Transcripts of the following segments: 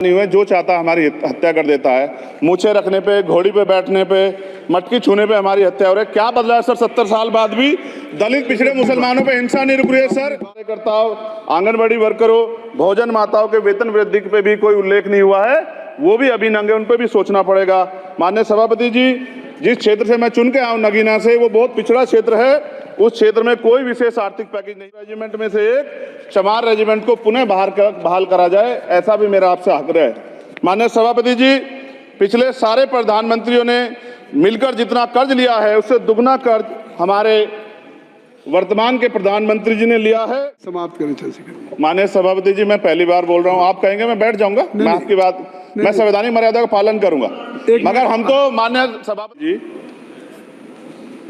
नहीं हुए, जो चाहता हमारी हत्या कर देता है। मूछे रखने पे, घोड़ी पे बैठने पे, मटकी छूने पे हमारी हत्या हो रही है। क्या बदला है सर? 70 साल बाद भी दलित पिछड़े मुसलमानों पे हिंसा नहीं रुक रही है सर। कार्यकर्ताओं, आंगनबाड़ी वर्करों, भोजन माताओं के वेतन वृद्धि पे भी कोई उल्लेख नहीं हुआ है, वो भी अभी नंगे, उन पर भी सोचना पड़ेगा। माननीय सभापति जी, जिस क्षेत्र से मैं चुन के आया हूँ नगीना से, वो बहुत पिछड़ा क्षेत्र है। उस क्षेत्र में कोई विशेष आर्थिक पैकेज नहीं। रेजिमेंट में से एक चमार रेजिमेंट को पुनः बहाल करा जाए, ऐसा भी मेरा आपसे आग्रह है। माननीय सभापति जी, पिछले सारे प्रधानमंत्रियों ने मिलकर जितना कर्ज लिया है, उससे दुगना कर्ज हमारे वर्तमान के प्रधानमंत्री जी ने लिया है। समाप्त करें चंद्रशेखर। माननीय सभापति जी, मैं पहली बार बोल रहा हूँ, आप कहेंगे मैं बैठ जाऊंगा, मैं आपकी बात, मैं संवैधानिक मर्यादा का पालन करूंगा, मगर हमको माननीय सभापति जी,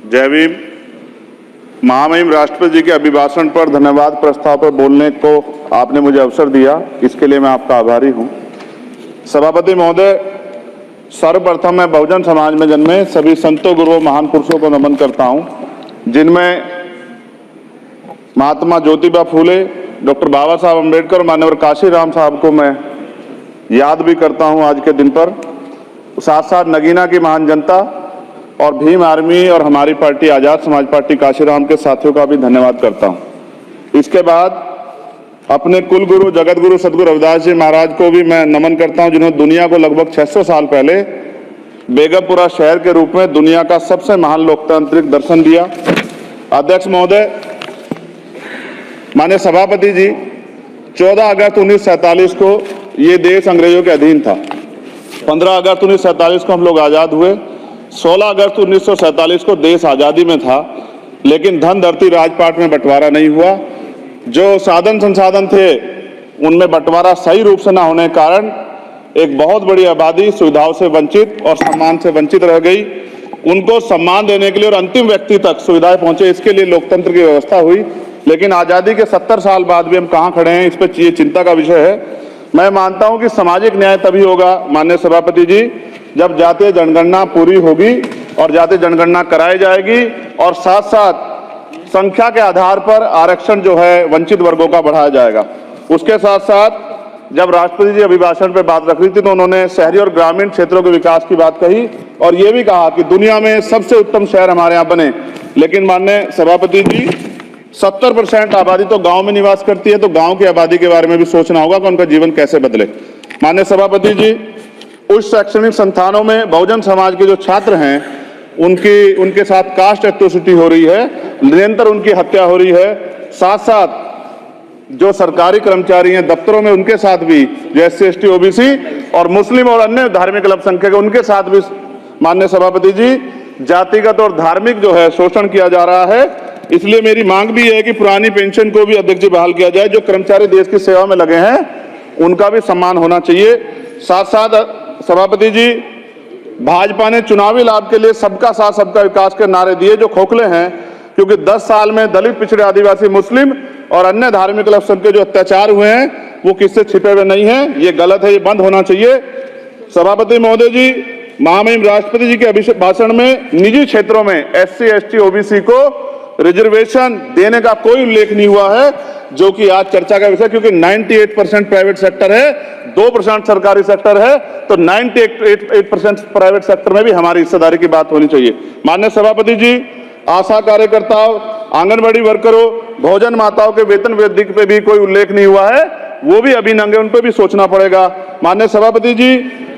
जय भीम। महामहिम राष्ट्रपति जी के अभिभाषण पर धन्यवाद प्रस्ताव पर बोलने को आपने मुझे अवसर दिया, इसके लिए मैं आपका आभारी हूं। सभापति महोदय, सर्वप्रथम मैं बहुजन समाज में जन्मे सभी संतों, गुरुओं, महान पुरुषों को नमन करता हूं, जिनमें महात्मा ज्योतिबा फूले, डॉक्टर बाबा साहब अम्बेडकर, माननीय काशीराम साहब को मैं याद भी करता हूं आज के दिन पर। साथ साथ नगीना की महान जनता और भीम आर्मी और हमारी पार्टी आजाद समाज पार्टी काशीराम के साथियों का भी धन्यवाद करता हूं। इसके बाद अपने कुल गुरु जगत गुरु सदगुरु रविदास जी महाराज को भी मैं नमन करता हूं, जिन्होंने दुनिया को लगभग 600 साल पहले बेगमपुरा शहर के रूप में दुनिया का सबसे महान लोकतांत्रिक दर्शन दिया। अध्यक्ष महोदय, माननीय सभापति जी, 14 अगस्त 1947 को ये देश अंग्रेजों के अधीन था। 15 अगस्त 1947 को हम लोग आजाद हुए। 16 अगस्त 1947 को देश आजादी में था, लेकिन धन धरती राजपाट में बंटवारा नहीं हुआ। जो साधन संसाधन थे उनमें बंटवारा सही रूप से न होने के कारण एक बहुत बड़ी आबादी सुविधाओं से वंचित और सम्मान से वंचित रह गई। उनको सम्मान देने के लिए और अंतिम व्यक्ति तक सुविधाएं पहुंचे, इसके लिए लोकतंत्र की व्यवस्था हुई। लेकिन आजादी के 70 साल बाद भी हम कहाँ खड़े हैं, इस पर ये चिंता का विषय है। मैं मानता हूं कि सामाजिक न्याय तभी होगा माननीय सभापति जी, जब जातीय जनगणना पूरी होगी और जातीय जनगणना कराई जाएगी, और साथ साथ संख्या के आधार पर आरक्षण जो है वंचित वर्गों का बढ़ाया जाएगा। उसके साथ साथ जब राष्ट्रपति जी अभिभाषण पे बात रख रही थी, तो उन्होंने शहरी और ग्रामीण क्षेत्रों के विकास की बात कही और ये भी कहा कि दुनिया में सबसे उत्तम शहर हमारे यहाँ बने। लेकिन माननीय सभापति जी, 70% आबादी तो गांव में निवास करती है, तो गांव की आबादी के बारे में भी सोचना होगा कि उनका जीवन कैसे बदले। माननीय सभापति जी, उच्च शैक्षणिक संस्थानों में बहुजन समाज के जो छात्र हैं उनके साथ कास्ट एट्रोसिटी हो रही है, निरंतर उनकी हत्या हो रही है। साथ साथ जो सरकारी कर्मचारी हैं दफ्तरों में, उनके साथ भी जो SC ST OBC और मुस्लिम और अन्य धार्मिक अल्पसंख्यक, उनके साथ भी माननीय सभापति जी जातिगत और धार्मिक जो है शोषण किया जा रहा है। इसलिए मेरी मांग भी है कि पुरानी पेंशन को भी अध्यक्ष जी बहाल किया जाए। जो कर्मचारी देश की सेवा में लगे हैं उनका भी सम्मान होना चाहिए। साथ साथ सभापति जी, भाजपा ने चुनावी लाभ के लिए सबका साथ सबका विकास के नारे दिए, जो खोखले हैं, क्योंकि 10 साल में दलित पिछड़े आदिवासी मुस्लिम और अन्य धार्मिक अल्पसंख्यक जो अत्याचार हुए हैं वो किससे छिपे हुए नहीं है। ये गलत है, ये बंद होना चाहिए। सभापति महोदय जी, महामहिम राष्ट्रपति जी के अभिभाषण में निजी क्षेत्रों में SC ST OBC को रिजर्वेशन देने का कोई उल्लेख नहीं हुआ है, जो कि आज चर्चा का विषय, क्योंकि 98% प्राइवेट सेक्टर है, 2% सरकारी सेक्टर है, तो 98% प्राइवेट सेक्टर में भी हमारी हिस्सेदारी की बात होनी चाहिए। माननीय सभापति जी, आशा कार्यकर्ताओं, आंगनबाड़ी वर्करों, भोजन माताओं के वेतन वृद्धि पे भी कोई उल्लेख नहीं हुआ है, वो भी अभी नंगे, उन पर भी सोचना पड़ेगा। माननीय सभापति जी,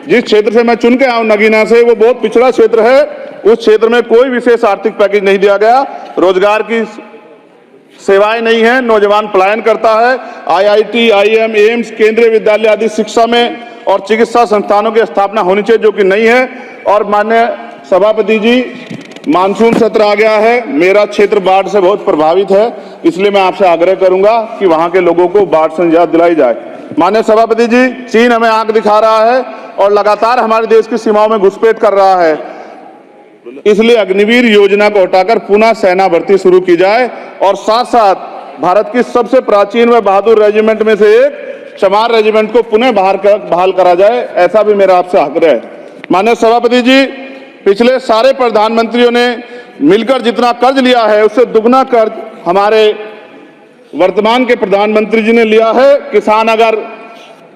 जिस क्षेत्र से मैं चुन के आया हूं नगीना से, वो बहुत पिछड़ा क्षेत्र है। उस क्षेत्र में कोई विशेष आर्थिक पैकेज नहीं दिया गया, रोजगार की सेवाएं नहीं है, नौजवान पलायन करता है। IIT, IIM, एम्स, केंद्रीय विद्यालय आदि शिक्षा में और चिकित्सा संस्थानों की स्थापना होनी चाहिए, जो कि नहीं है। और माननीय सभापति जी, मानसून सत्र आ गया है, मेरा क्षेत्र बाढ़ से बहुत प्रभावित है, इसलिए मैं आपसे आग्रह करूंगा कि वहां के लोगों को बाढ़ से निजात दिलाई जाए। माननीय सभापति जी, चीन हमें आंख दिखा रहा है और लगातार हमारे देश की सीमाओं में घुसपैठ कर रहा है, इसलिए अग्निवीर योजना को हटाकर पुनः सेना भर्ती शुरू की जाए। और साथ साथ भारत की सबसे प्राचीन व बहादुर रेजिमेंट में से एक चमार रेजिमेंट को पुनः बहाल करा जाए, ऐसा भी मेरा आपसे आग्रह है। माननीय सभापति जी, पिछले सारे प्रधानमंत्रियों ने मिलकर जितना कर्ज लिया है, उससे दुगना कर्ज हमारे वर्तमान के प्रधानमंत्री जी ने लिया है। किसान अगर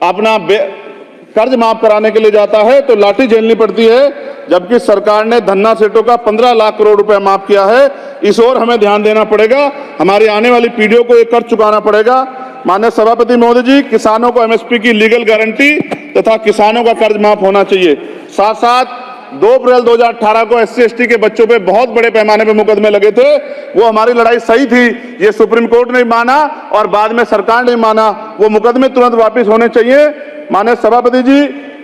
अपना कर्ज माफ कराने के लिए जाता है तो लाठी झेलनी पड़ती है, जबकि सरकार ने धन्ना सेठों का 15 लाख करोड़ रुपया माफ किया है। इस ओर हमें ध्यान देना पड़ेगा, हमारी आने वाली पीढ़ियों को ये कर्ज चुकाना पड़ेगा। माननीय सभापति महोदय जी, किसानों को एमएसपी की लीगल गारंटी तथा किसानों का कर्ज माफ होना चाहिए। साथ साथ 2 अप्रैल 2018 को SC/ST के बच्चों पे बहुत बड़े पैमाने पे मुकदमे लगे थे, वो हमारी लड़ाई सही थी, ये सुप्रीम कोर्ट ने माना और बाद में सरकार ने माना, वो मुकदमे तुरंत वापस होने चाहिए। माननीय सभापति जी,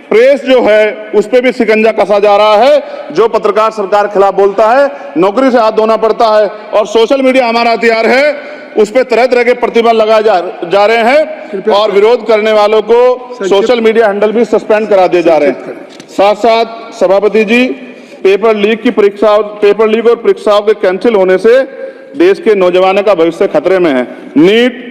प्रेस जो है उस पे भी शिकंजा कसा जा रहा है, जो पत्रकार सरकार के खिलाफ बोलता है नौकरी से हाथ धोना पड़ता है, और सोशल मीडिया हमारा हथियार है, उस पे तरह तरह के प्रतिबंध लगाए जा रहे हैं और विरोध करने वालों को सोशल मीडिया हैंडल भी सस्पेंड करा दिए जा रहे हैं। साथ साथ सभापति जी, पेपर लीक और परीक्षाओं के कैंसिल होने से देश के नौजवानों का भविष्य खतरे में है। नीट,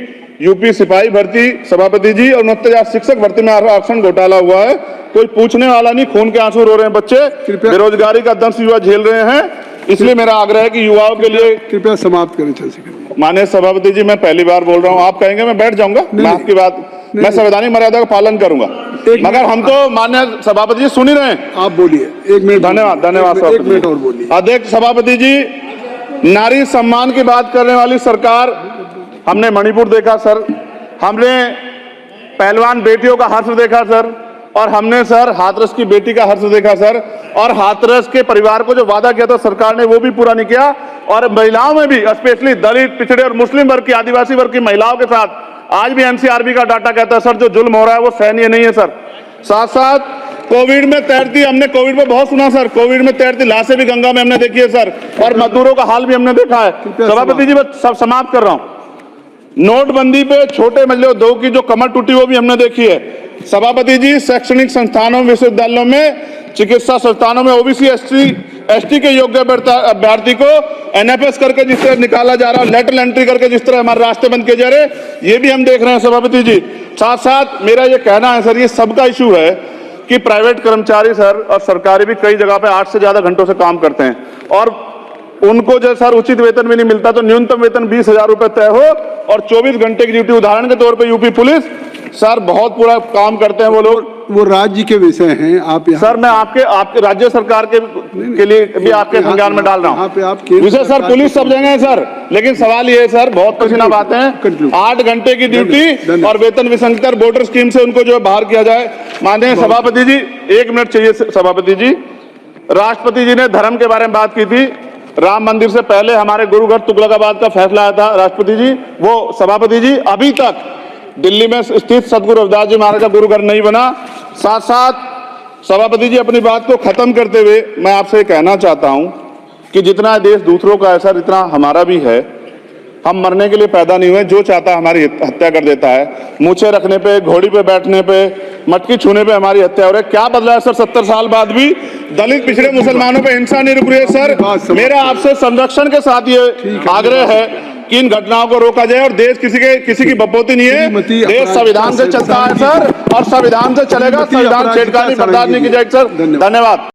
यूपी सिपाही भर्ती सभापति जी और 69,000 शिक्षक भर्ती में आरक्षण घोटाला हुआ है, कोई पूछने वाला नहीं, खून के आंसू रो रहे हैं बच्चे, बेरोजगारी का दंश युवा झेल रहे हैं। इसलिए मेरा आग्रह है कि युवाओं के लिए कृपया समाप्त करें चंद्रशेखर। माननीय सभापति जी, मैं पहली बार बोल रहा हूं, आप कहेंगे मैं बैठ जाऊंगा, मैं आपकी बात, मैं संवैधानिक मर्यादा का पालन करूंगा, मगर हम तो माननीय सभापति जी सुन ही रहे हैं। आप बोलिए, 1 मिनट। धन्यवाद। 1 मिनट और बोलिए। अध्यक्ष सभापति जी, नारी सम्मान की बात करने वाली सरकार, हमने मणिपुर देखा सर, हमने पहलवान बेटियों का हर्ष देखा सर, और हमने सर हाथरस की बेटी का हर्ष देखा सर, और हाथरस के परिवार को जो वादा किया था सरकार ने वो भी पूरा नहीं किया, और महिलाओं में भी स्पेशली दलित, पिछड़े और मुस्लिम वर्ग की, आदिवासी वर्ग की महिलाओं के साथ आज भी NCRB का डाटा कहता है सर जो जुल्म हो रहा है वो सहनीय नहीं है सर। साथ साथ कोविड में तैरती, हमने कोविड में बहुत सुना सर, कोविड में तैरती लाशें भी गंगा में हमने देखी है सर, और मजदूरों का हाल भी हमने देखा है। सभापति जी, मैं सब समाप्त कर रहा हूं। नोटबंदी पे छोटे मजले उद्योग की जो कमर टूटी वो भी हमने देखी है। सभापति जी, शैक्षणिक संस्थानों, विश्वविद्यालयों में, चिकित्सा संस्थानों में OBC ST के योग्य अभ्यर्थी को NFS करके जिस तरह निकाला जा रहा है, लेटरल एंट्री करके जिस तरह हमारे रास्ते बंद किए जा रहे, ये भी हम देख रहे हैं सभापति जी। साथ साथ मेरा ये कहना है सर, ये सबका इशू है कि प्राइवेट कर्मचारी सर और सरकारी भी कई जगह पे 8 से ज्यादा घंटों से काम करते हैं, और उनको जो सर उचित वेतन भी नहीं मिलता, तो न्यूनतम वेतन 20,000 रुपए तय हो और 24 घंटे की ड्यूटी। उदाहरण के तौर पे यूपी पुलिस सर बहुत पूरा काम करते हैं वो लोग, वो राज्य के विषय हैं। आप सर मैं आपके राज्य सरकार के लिए भी आपके संज्ञान में डाल रहा हूँ विषय सर, पुलिस सब जगह है सर, लेकिन सवाल ये है सर, बहुत पसीना बातें हैं, 8 घंटे की ड्यूटी और वेतन विसंगति, वोटर स्कीम से उनको जो बाहर किया जाए। माननीय सभापति जी, 1 मिनट चाहिए सभापति जी। राष्ट्रपति जी ने धर्म के बारे में बात की थी, राम मंदिर से पहले हमारे गुरुघर तुगलकाबाद का फैसला आया था राष्ट्रपति जी, वो सभापति जी अभी तक दिल्ली में स्थित सदगुरु रविदास जी महाराज का गुरुघर नहीं बना। साथ साथ सभापति जी, अपनी बात को खत्म करते हुए मैं आपसे कहना चाहता हूं कि जितना देश दूसरों का है सर, इतना हमारा भी है। हम मरने के लिए पैदा नहीं हुए, जो चाहता हमारी हत्या कर देता है। मूछे रखने पे, घोड़ी पे बैठने पे, मटकी छूने पे हमारी हत्या हो रही है। क्या बदला है सर 70 साल बाद भी? दलित, पिछड़े, मुसलमानों पे हिंसा नहीं रुक रही है सर। मेरा आपसे संरक्षण के साथ ये आग्रह है कि इन घटनाओं को रोका जाए, और देश किसी की बपोती नहीं है, देश संविधान से चलता है सर, और संविधान से चलेगा, संविधान छेड़खानी बर्दाश्त नहीं की जाएगी सर। धन्यवाद।